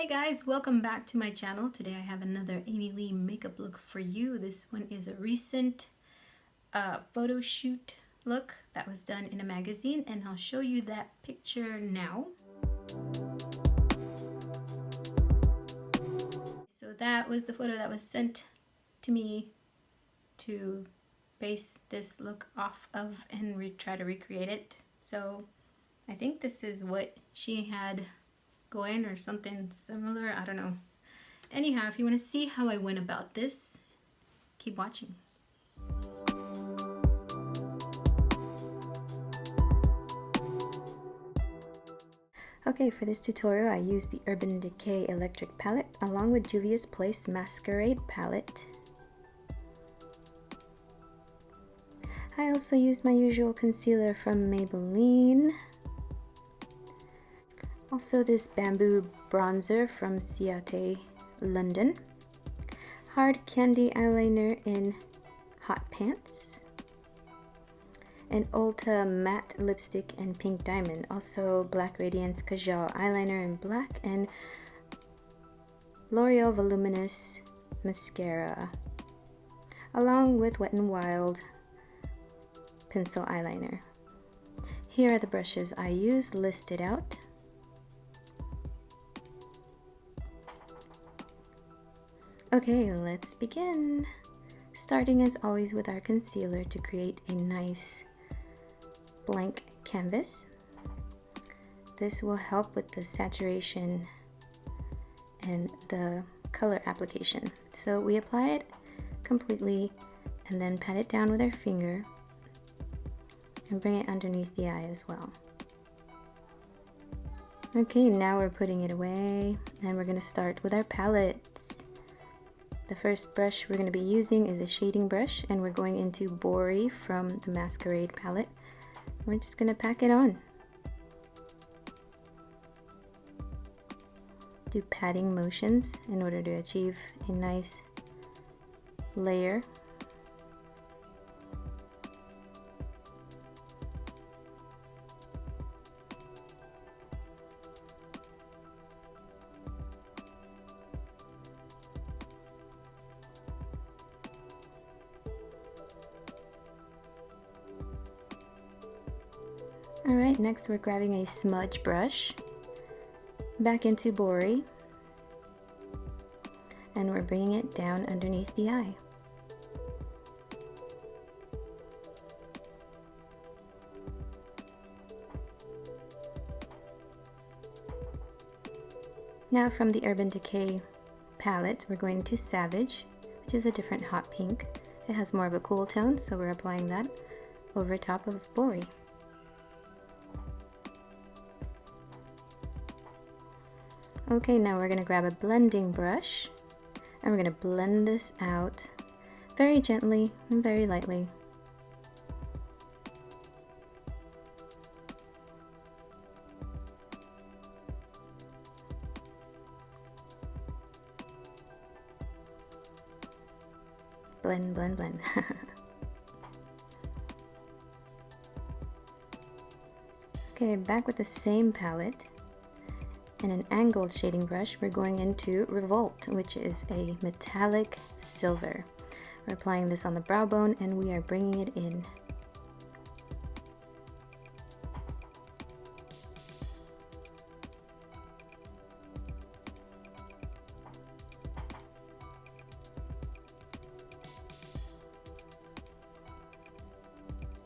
Guys, welcome back to my channel. Today I have another Amy Lee makeup look for you. This one is a recent photo shoot look that was done in a magazine, and I'll show you that picture now. So that was the photo that was sent to me to base this look off of and try to recreate it. So I think this is what she had going or something similar. I don't know. Anyhow, if you want to see how I went about this, keep watching. Okay, for this tutorial I used the Urban Decay Electric palette along with Juvias Place Masquerade palette. I also used my usual concealer from Maybelline. Also this bamboo bronzer from Ciate, London. Hard candy eyeliner in Hot Pants. An Ulta matte lipstick in Pink Diamond. Also Black Radiance Kajal eyeliner in black, and L'Oreal Voluminous Mascara. Along with Wet n Wild pencil eyeliner. Here are the brushes I used listed out. Okay, let's begin. Starting as always with our concealer to create a nice blank canvas. This will help with the saturation and the color application. So we apply it completely and then pat it down with our finger and bring it underneath the eye as well. Okay, now we're putting it away and we're going to start with our palettes. The first brush we're going to be using is a shading brush, and we're going into Bori from the Masquerade palette. We're just going to pack it on. Do patting motions in order to achieve a nice layer. Alright, next we're grabbing a smudge brush, back into Bori, and we're bringing it down underneath the eye. Now from the Urban Decay palette, we're going to Savage, which is a different hot pink. It has more of a cool tone, so we're applying that over top of Bori. Okay, now we're going to grab a blending brush and we're going to blend this out very gently and very lightly. Blend, blend, blend. Okay, back with the same palette. And an angled shading brush, we're going into Revolt, which is a metallic silver. We're applying this on the brow bone and we are bringing it in.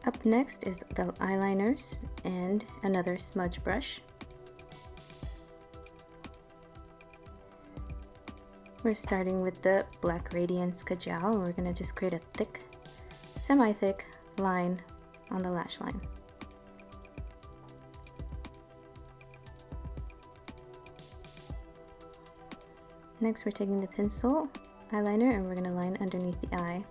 Up next is the eyeliners and another smudge brush. We're starting with the Black Radiance Kajal, and we're going to just create a thick, semi-thick line on the lash line. Next we're taking the pencil eyeliner and we're going to line underneath the eye.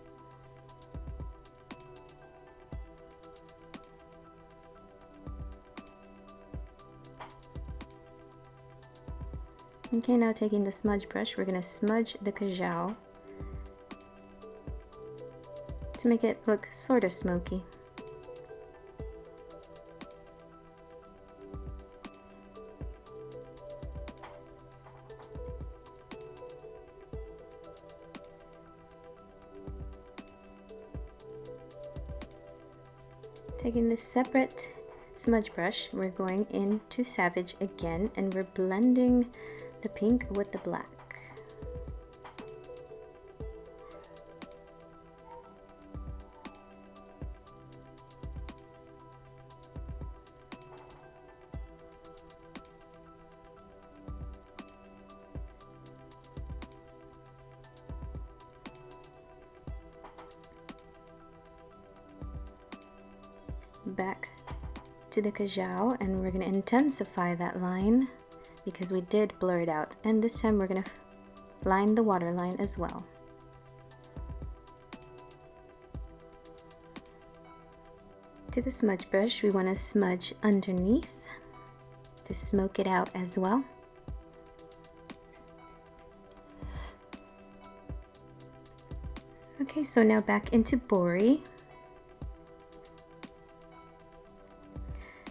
Okay, now taking the smudge brush, we're going to smudge the kajal to make it look sort of smoky. Taking this separate smudge brush, we're going into Savage again, and we're blending the pink with the black. Back to the kajal, and we're going to intensify that line because we did blur it out, and this time we're going to line the waterline as well. To the smudge brush, we want to smudge underneath to smoke it out as well. Okay, so now back into Bori.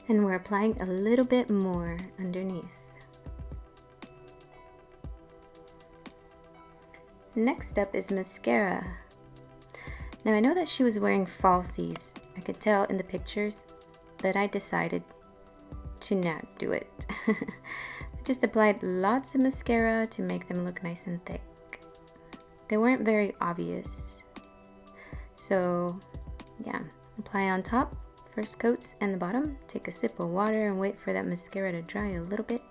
And we're applying a little bit more underneath. Next up is mascara. Now I know that she was wearing falsies. I could tell in the pictures, but I decided to not do it. I just applied lots of mascara to make them look nice and thick. They weren't very obvious. So yeah, apply on top. First coats and the bottom, take a sip of water and wait for that mascara to dry a little bit.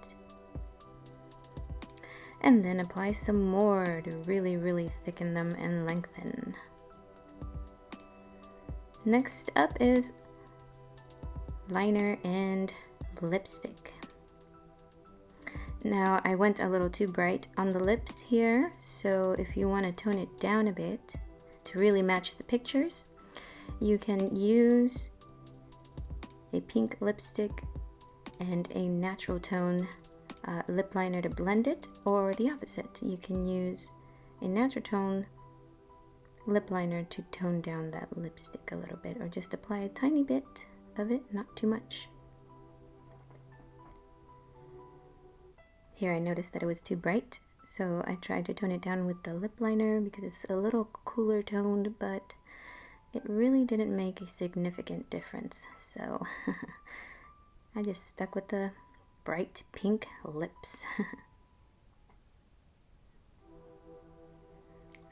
And then apply some more to really thicken them and lengthen. Next up is liner and lipstick. Now I went a little too bright on the lips here, so if you want to tone it down a bit to really match the pictures, you can use a pink lipstick and a natural tone lip liner to blend it, or the opposite. You can use a natural tone lip liner to tone down that lipstick a little bit, or just apply a tiny bit of it, not too much. Here I noticed that it was too bright, so I tried to tone it down with the lip liner because it's a little cooler toned, but it really didn't make a significant difference, so I just stuck with the bright pink lips.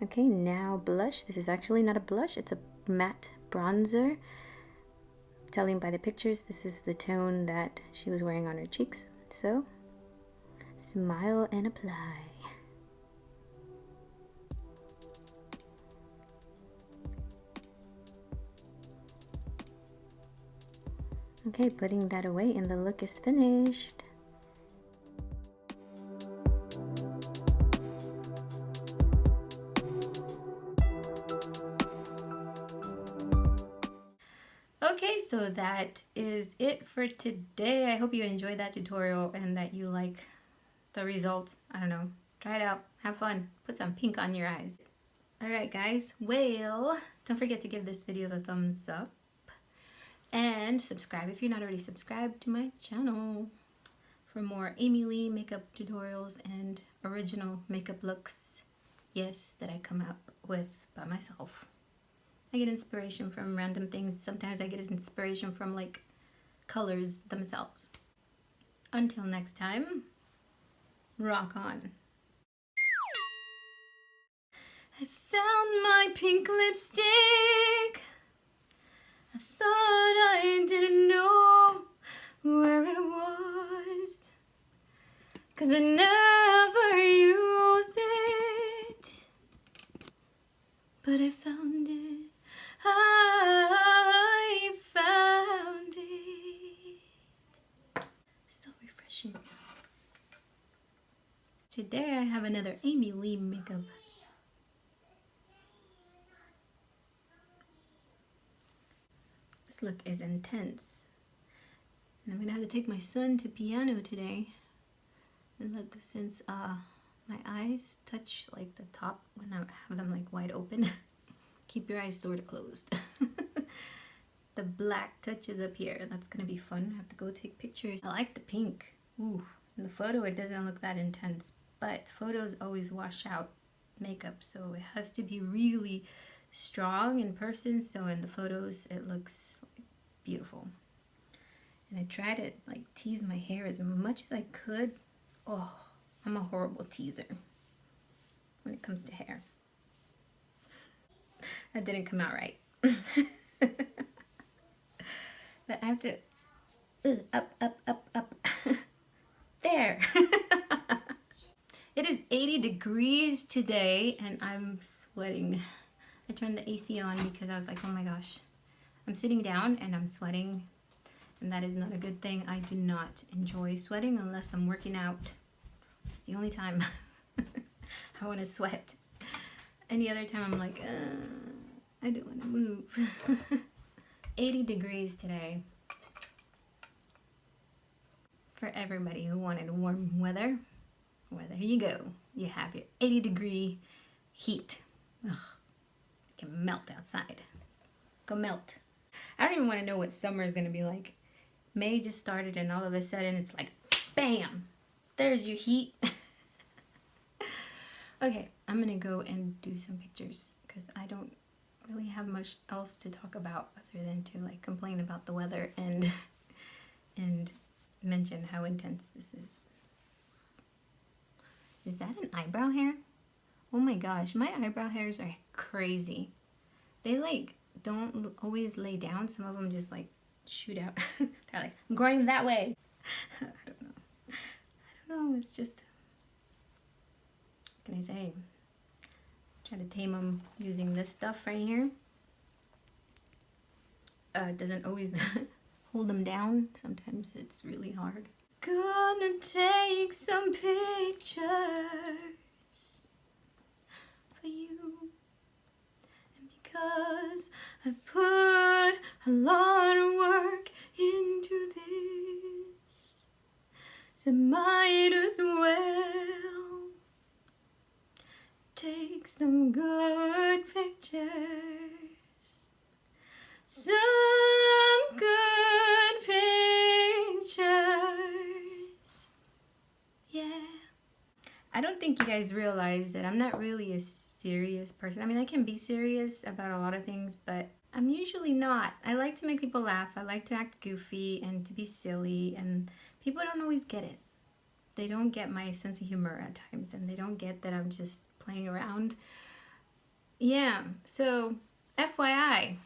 Okay, now blush. This is actually not a blush, it's a matte bronzer. Telling by the pictures, this is the tone that she was wearing on her cheeks, so smile and apply. Okay, putting that away and the look is finished. Okay, so that is it for today. I hope you enjoyed that tutorial and that you like the result. I don't know, try it out, have fun, put some pink on your eyes. Alright guys, well, don't forget to give this video the thumbs up. And subscribe if you're not already subscribed to my channel for more Amy Lee makeup tutorials and original makeup looks, yes, that I come up with by myself. I get inspiration from random things. Sometimes I get inspiration from like colors themselves. Until next time, rock on. I found my pink lipstick. I thought I didn't know where it was, 'cause I never use it, but I found it, I found it. So refreshing. Today I have another Amy Lee makeup. This look is intense. And I'm gonna have to take my son to piano today. And look, since my eyes touch like the top when I have them like wide open, keep your eyes sort of closed. The black touches up here, and that's gonna be fun. I have to go take pictures. I like the pink. Ooh, in the photo it doesn't look that intense, but photos always wash out makeup, so it has to be really strong in person, so in the photos it looks beautiful. And I try to like tease my hair as much as I could. Oh, I'm a horrible teaser when it comes to hair. That didn't come out right. But I have to up, up, up, up. There. It is 80 degrees today and I'm sweating. I turned the AC on because I was like, oh my gosh. I'm sitting down and I'm sweating, and that is not a good thing. I do not enjoy sweating unless I'm working out. It's the only time I want to sweat. Any other time I'm like, I don't want to move. 80 degrees today. For everybody who wanted warm weather, well, there you go. You have your 80 degree heat. Ugh, you can melt outside. Go melt. I don't even want to know what summer is going to be like. May just started and all of a sudden it's like, bam, there's your heat. Okay, I'm going to go and do some pictures because I don't really have much else to talk about other than to like complain about the weather and mention how intense this is. Is that an eyebrow hair? Oh my gosh, my eyebrow hairs are crazy. They like don't always lay down. Some of them just like shoot out. They're like, I'm going that way. I don't know. I don't know. It's just, what can I say? Try to tame them using this stuff right here. Doesn't always hold them down. Sometimes it's really hard. Gonna take some pictures for you. Because I put a lot of work into this, so might as well take some good pictures. Some good pictures. Yeah. I don't think you guys realize that I'm not really a serious person. I mean, I can be serious about a lot of things, but I'm usually not. I like to make people laugh. I like to act goofy and to be silly, and people don't always get it. They don't get my sense of humor at times, and they don't get that I'm just playing around. Yeah, so FYI,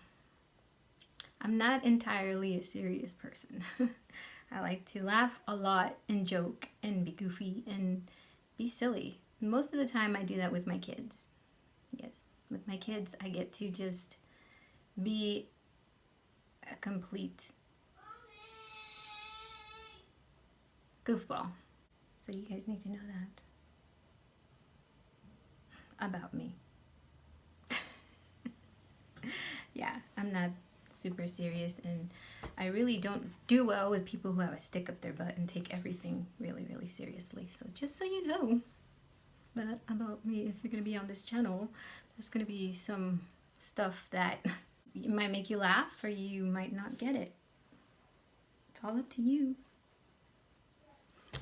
I'm not entirely a serious person. I like to laugh a lot and joke and be goofy and be silly. Most of the time I do that with my kids. Yes, with my kids I get to just be a complete goofball. So you guys need to know that about me. Yeah, I'm not super serious, and I really don't do well with people who have a stick up their butt and take everything really, really seriously. So just so you know that about me, if you're going to be on this channel, there's going to be some stuff that might make you laugh or you might not get it. It's all up to you.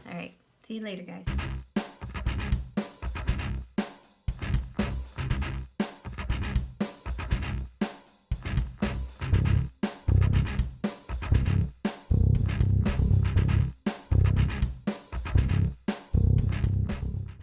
All right, see you later, guys.